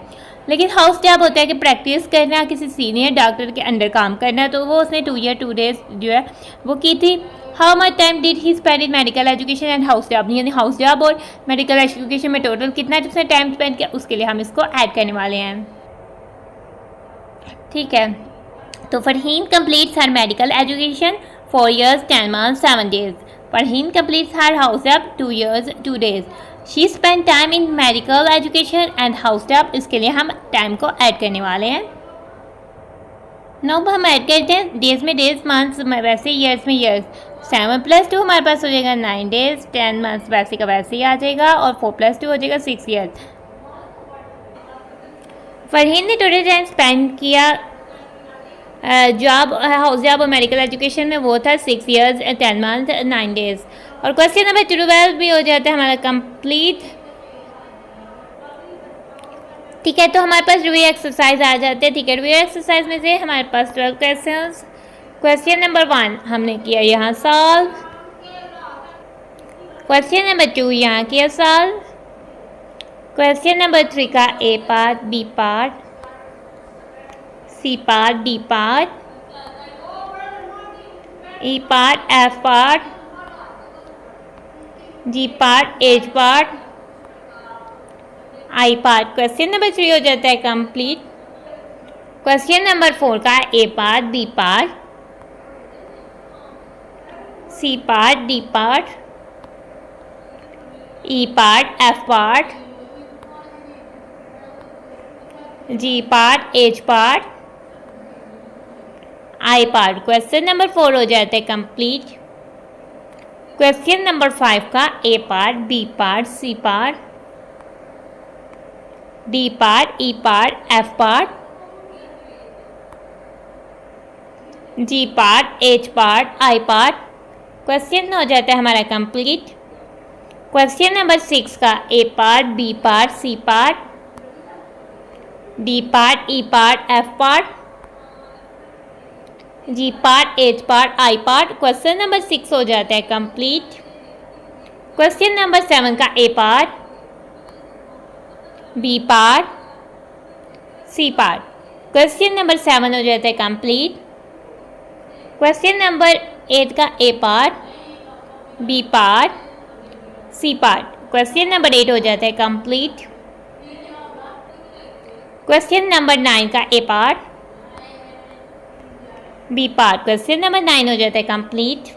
लेकिन हाउस जॉब होता है कि प्रैक्टिस करना, किसी सीनियर डॉक्टर के अंडर काम करना, तो वो उसने 2 ईयर 2 डेज जो है वो की थी। How much time did he spend in medical education and house job, यानी हाउस जॉब और मेडिकल एजुकेशन में टोटल कितना उसने टाइम स्पेंड किया, उसके लिए हम इसको ऐड करने वाले हैं। ठीक है, तो Farheen completes her medical education 4 years 10 months 7 days. Farheen completes her house job 2 years 2 days. She spend time in medical education and house job, इसके लिए हम टाइम को ऐड करने वाले हैं। नौ हम ऐड करते हैं डेज में डेज, मंथ्स में वैसे, ईयर्स में ईयर्स। 7 + 2 हमारे पास हो जाएगा 9 डेज, 10 मंथ्स वैसे का वैसे ही आ जाएगा, और 4 + 2 हो जाएगा 6 ईयर्स। फरहीन ने टोटल टाइम स्पेंड किया जॉब हाउस जॉब और मेडिकल एजुकेशन में वो था 6 ईयर्स 10 मंथ 9 डेज। और क्वेश्चन नंबर 12 भी हो जाता है हमारा कंप्लीट। ठीक है, तो हमारे पास रिव्यू एक्सरसाइज आ जाते हैं। ठीक है, रिव्यू एक्सरसाइज में से हमारे पास 12 क्वेश्चंस। क्वेश्चन नंबर 1 हमने किया यहाँ सॉल्व। क्वेश्चन नंबर 2 यहाँ किया सॉल्व। क्वेश्चन नंबर 3 का A part, B part, C part, D part, E part, F part, G part, H part, I part. Question number 3 हो जाता है कंप्लीट। क्वेश्चन नंबर 4 का A part, B part, C part, D part, E part, F part, G part, H part, I part. Question number 4 हो जाता है complete. Question number 5 का A part, B part, C part, D part, E part, F part, G part, H part, I part. Question हो जाता है हमारा complete. Question number 6 का A part, B part, C part, D part, E part, F part, G part, H part, I part. Question number 6 हो जाता है complete. Question number 7 का A part, B part, C part. Question number 7 हो जाता है complete. Question number 8 का A part, B part, C part. Question number 8 हो जाता है कंप्लीट। क्वेश्चन नंबर 9 का A part, B part. Question number 9 हो जाता है complete.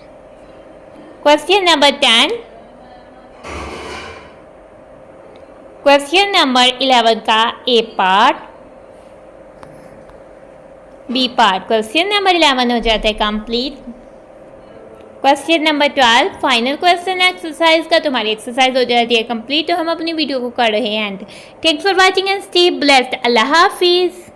Question number 10, question number 11 का A part, B part. Question number 11 हो जाता है complete. Question number 12 final question exercise का। तुम्हारी एक्सरसाइज हो जाती है कंप्लीट, तो हम अपनी वीडियो को कर रहे हैं and thanks for watching and stay blessed. अल्लाह हाफिज़।